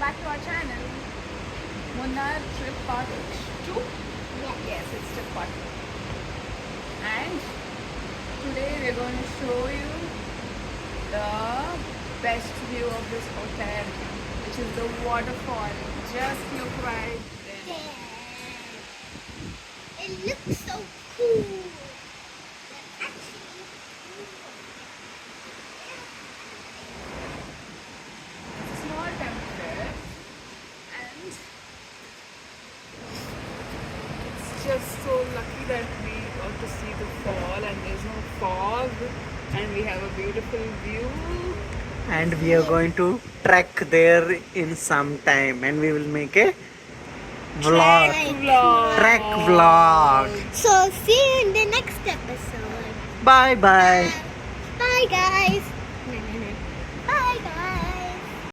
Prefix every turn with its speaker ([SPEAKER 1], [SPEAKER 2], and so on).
[SPEAKER 1] back to our channel. Munnar trip part 2? Yes, it's trip part 2. And today we're going to show you the best view of this hotel, which is the waterfall. Just look right there.
[SPEAKER 2] It looks so cool.
[SPEAKER 1] It's a small temple and it's just so lucky that we got to see the fall and there's no fog and we have a beautiful view.
[SPEAKER 3] And we are going to trek there in some time, and we will make a vlog. Trek vlog.
[SPEAKER 2] So see you in the next episode.
[SPEAKER 3] Bye bye.
[SPEAKER 2] Bye guys.